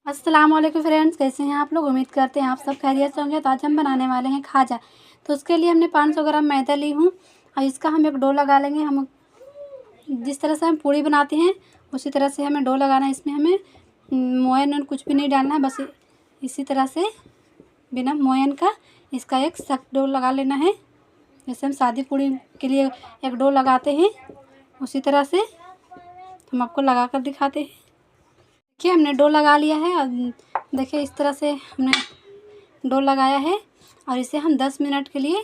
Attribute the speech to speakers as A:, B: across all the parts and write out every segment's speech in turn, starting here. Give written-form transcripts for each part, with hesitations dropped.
A: अस्सलाम वालेकुम फ्रेंड्स, कैसे हैं आप लोग। उम्मीद करते हैं आप सब खैरियत से होंगे। तो आज हम बनाने वाले हैं खाजा। तो उसके लिए हमने 500 ग्राम मैदा ली हूँ और इसका हम एक डो लगा लेंगे। हम जिस तरह से हम पूड़ी बनाते हैं उसी तरह से हमें डो लगाना है। इसमें हमें मोयन कुछ भी नहीं डालना है, बस इसी तरह से बिना मोयन का इसका एक सख्त डो लगा लेना है। जैसे हम शादी पूड़ी के लिए एक डो लगाते हैं उसी तरह से हम आपको लगा कर दिखाते हैं। देखिए हमने डो लगा लिया है और देखिए इस तरह से हमने डो लगाया है और इसे हम 10 मिनट के लिए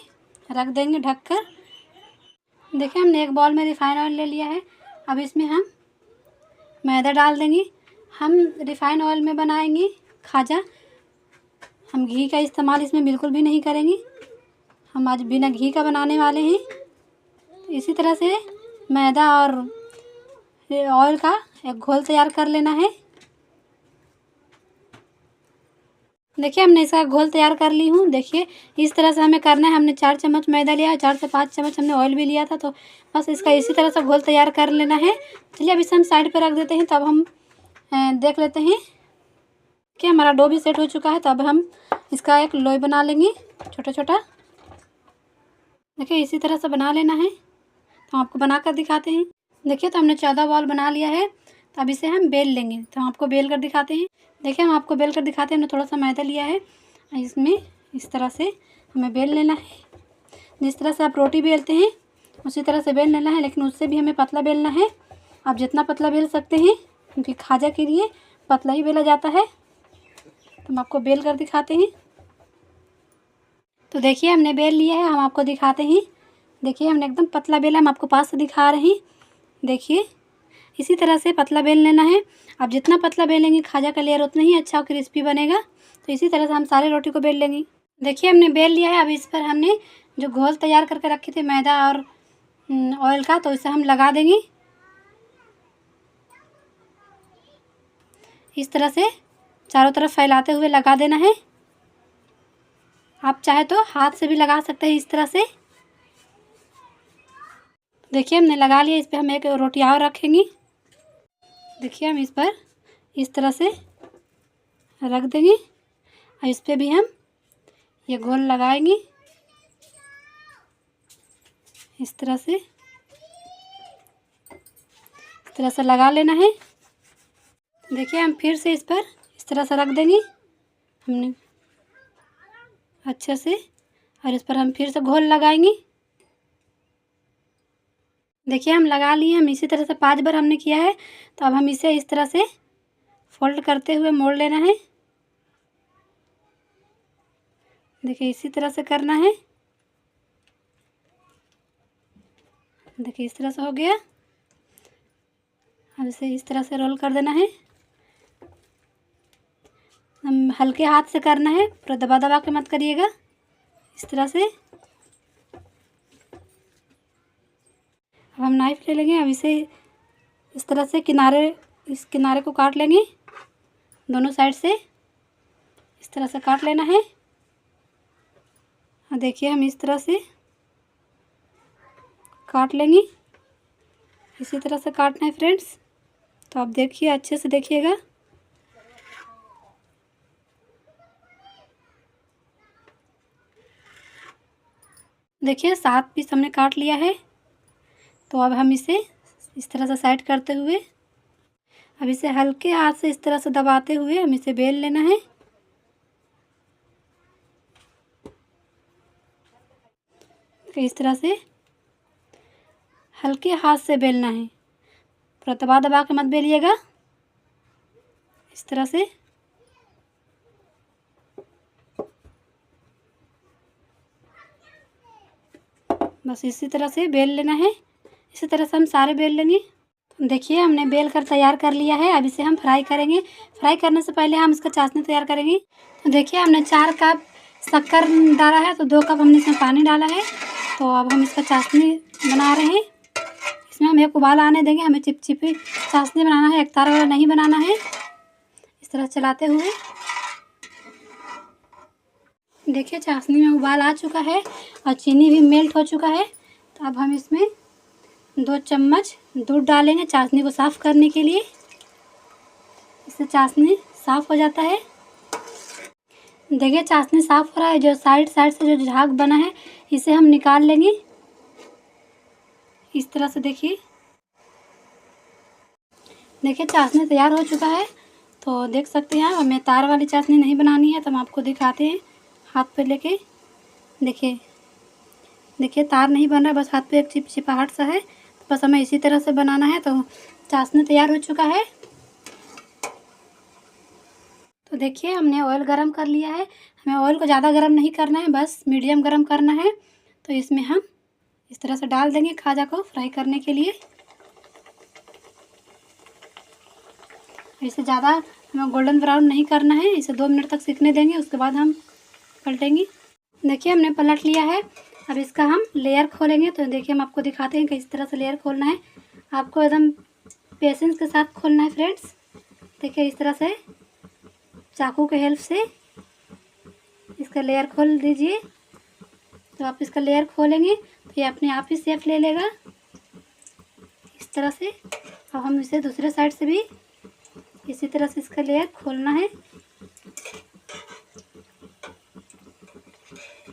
A: रख देंगे ढककर। देखिए हमने एक बॉल में रिफ़ाइन ऑयल ले लिया है। अब इसमें हम मैदा डाल देंगे। हम रिफ़ाइन ऑयल में बनाएंगे खाजा। हम घी का इस्तेमाल इसमें बिल्कुल भी नहीं करेंगे। हम आज बिना घी का बनाने वाले हैं। इसी तरह से मैदा और ऑयल का एक घोल तैयार कर लेना है। देखिए हमने इसका घोल तैयार कर ली हूँ। देखिए इस तरह से हमें करना है। हमने 4 चम्मच मैदा लिया है, 4 से 5 चम्मच हमने ऑयल भी लिया था। तो बस इसका इसी तरह से घोल तैयार कर लेना है। चलिए अब इसे हम साइड पर रख देते हैं। तब हम देख लेते हैं कि हमारा डो भी सेट हो चुका है। तब हम इसका एक लोई बना लेंगे छोटा छोटा। देखिए इसी तरह से बना लेना है। तो आपको बना कर दिखाते हैं। देखिए तो हमने 14 बॉल बना लिया है। तो अब इसे हम बेल लेंगे। तो हम आपको बेल कर दिखाते हैं। देखिए हम आपको बेल कर दिखाते हैं। हमने थोड़ा सा मैदा लिया है, इसमें इस तरह से हमें बेल लेना है। जिस तरह से आप रोटी बेलते हैं उसी तरह से बेल लेना है, लेकिन उससे भी हमें पतला बेलना है। आप जितना पतला बेल सकते हैं, क्योंकि खाजा के लिए पतला ही बेला जाता है। तो हम आपको बेल कर दिखाते हैं। तो देखिए हमने बेल लिया है, हम आपको दिखाते हैं। देखिए हमने एकदम पतला बेला, हम आपको पास से दिखा रहे हैं। देखिए इसी तरह से पतला बेल लेना है। आप जितना पतला बेलेंगे खाजा का लेयर उतना ही अच्छा और क्रिस्पी बनेगा। तो इसी तरह से हम सारे रोटी को बेल लेंगे। देखिए हमने बेल लिया है। अब इस पर हमने जो घोल तैयार करके रखे थे मैदा और ऑयल का, तो इसे हम लगा देंगे इस तरह से चारों तरफ फैलाते हुए लगा देना है। आप चाहे तो हाथ से भी लगा सकते हैं इस तरह से। देखिए हमने लगा लिया। इस पर हम एक रोटी और रखेंगे। देखिए हम इस पर इस तरह से रख देंगे और इस पर भी हम ये घोल लगाएंगे इस तरह से लगा लेना है। देखिए हम फिर से इस पर इस तरह से रख देंगे हमने अच्छे से, और इस पर हम फिर से घोल लगाएंगे। देखिए हम लगा लिए। हम इसी तरह से 5 बार हमने किया है। तो अब हम इसे इस तरह से फोल्ड करते हुए मोड़ लेना है। देखिए इसी तरह से करना है। देखिए इस तरह से हो गया। अब इसे इस तरह से रोल कर देना है। हम हल्के हाथ से करना है, पूरा दबा दबा के मत करिएगा। इस तरह से अब हम नाइफ ले लेंगे। अब इसे इस तरह से इस किनारे को काट लेंगे दोनों साइड से। इस तरह से काट लेना है। और देखिए हम इस तरह से काट लेंगे। इसी तरह से काटना है फ्रेंड्स। तो आप देखिए, अच्छे से देखिएगा। देखिए 7 पीस हमने काट लिया है। तो अब हम इसे इस तरह से साइड करते हुए अब इसे हल्के हाथ से इस तरह से दबाते हुए हम इसे बेल लेना है। तो इस तरह से हल्के हाथ से बेलना है, पूरा दबा दबा के मत बेलिएगा। इस तरह से बस इसी तरह से बेल लेना है। इसी तरह से हम सारे बेल लेंगे। देखिए हमने बेल कर तैयार कर लिया है। अब इसे हम फ्राई करेंगे। फ्राई करने से पहले हम इसका चाशनी तैयार करेंगे। तो देखिए हमने 4 कप शक्कर डाला है, तो 2 कप हमने इसमें पानी डाला है। तो अब हम इसका चाशनी बना रहे हैं। इसमें हम एक उबाल आने देंगे। हमें चिपचिपी चाशनी बनाना है, एक तार वाला नहीं बनाना है। इस तरह चलाते हुए देखिए चाशनी में उबाल आ चुका है और चीनी भी मेल्ट हो चुका है। तो अब हम इसमें 2 चम्मच दूध डालेंगे चाशनी को साफ़ करने के लिए। इससे चाशनी साफ़ हो जाता है। देखिए चाशनी साफ़ हो रहा है। जो साइड साइड से जो झाग बना है इसे हम निकाल लेंगे इस तरह से। देखिए चाशनी तैयार हो चुका है। तो देख सकते हैं हमें तार वाली चाशनी नहीं बनानी है, तो हम आपको दिखाते हैं हाथ पे लेके। देखिए तार नहीं बन रहा, बस हाथ पे एक चिपचिपाहट सा है। तो बस हमें इसी तरह से बनाना है। तो चाशनी तैयार हो चुका है। तो देखिए हमने ऑयल गरम कर लिया है। हमें ऑयल को ज़्यादा गरम नहीं करना है, बस मीडियम गरम करना है। तो इसमें हम इस तरह से डाल देंगे खाजा को फ्राई करने के लिए। इसे ज़्यादा हमें गोल्डन ब्राउन नहीं करना है, इसे 2 मिनट तक सीखने देंगे, उसके बाद हम पलटेंगे। देखिए हमने पलट लिया है। अब इसका हम लेयर खोलेंगे। तो देखिए हम आपको दिखाते हैं कि इस तरह से लेयर खोलना है। आपको एकदम पेशेंस के साथ खोलना है फ्रेंड्स। देखिए इस तरह से चाकू के हेल्प से इसका लेयर खोल दीजिए। तो आप इसका लेयर खोलेंगे तो ये अपने आप ही शेप ले लेगा इस तरह से। अब हम इसे दूसरे साइड से भी इसी तरह से इसका लेयर खोलना है।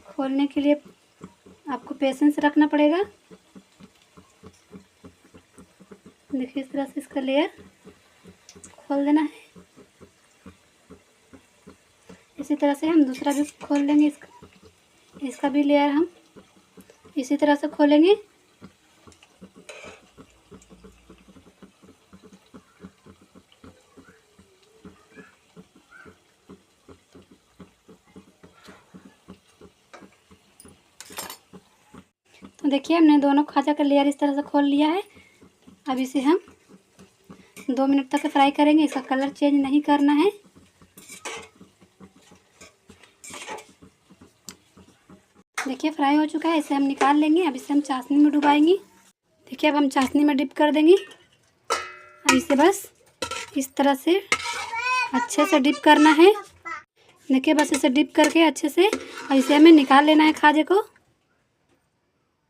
A: खोलने के लिए आपको पेशेंस रखना पड़ेगा। देखिए इस तरह से इसका लेयर खोल देना है। इसी तरह से हम दूसरा भी खोल लेंगे। इसका भी लेयर हम इसी तरह से खोलेंगे। तो देखिए हमने दोनों खाजा का लेयर इस तरह से खोल लिया है। अब इसे हम 2 मिनट तक फ्राई करेंगे। इसका कलर चेंज नहीं करना है। देखिए फ्राई हो चुका है, इसे हम निकाल लेंगे। अब इसे हम चाशनी में डुबाएंगे। देखिए अब हम चाशनी में डिप कर देंगे। अब इसे बस इस तरह से अच्छे से डिप करना है। देखिए बस इसे डिप करके अच्छे से, और इसे हमें निकाल लेना है खाजे को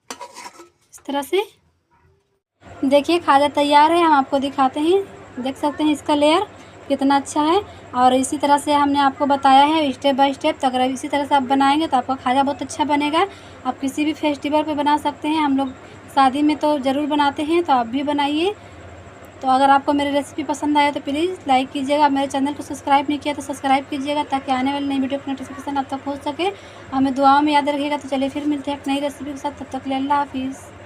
A: इस तरह से। देखिए खाजा तैयार है। हम आपको दिखाते हैं। देख सकते हैं इसका लेयर कितना अच्छा है। और इसी तरह से हमने आपको बताया है स्टेप बाय स्टेप। तो अगर इसी तरह से आप बनाएंगे तो आपका खाजा बहुत अच्छा बनेगा। आप किसी भी फेस्टिवल पे बना सकते हैं। हम लोग शादी में तो ज़रूर बनाते हैं, तो आप भी बनाइए। तो अगर आपको मेरी रेसिपी पसंद आए तो प्लीज़ लाइक कीजिएगा। मेरे चैनल को सब्सक्राइब नहीं किया तो सब्सक्राइब कीजिएगा, ताकि आने वाली नई वीडियो की नोटिफिकेशन आप तक पहुँच सके। हमें दुआओं में याद रखिएगा। तो चलिए फिर मिलते हैं एक नई रेसिपी के साथ। तब तक के लिए अल्लाह हाफिज़।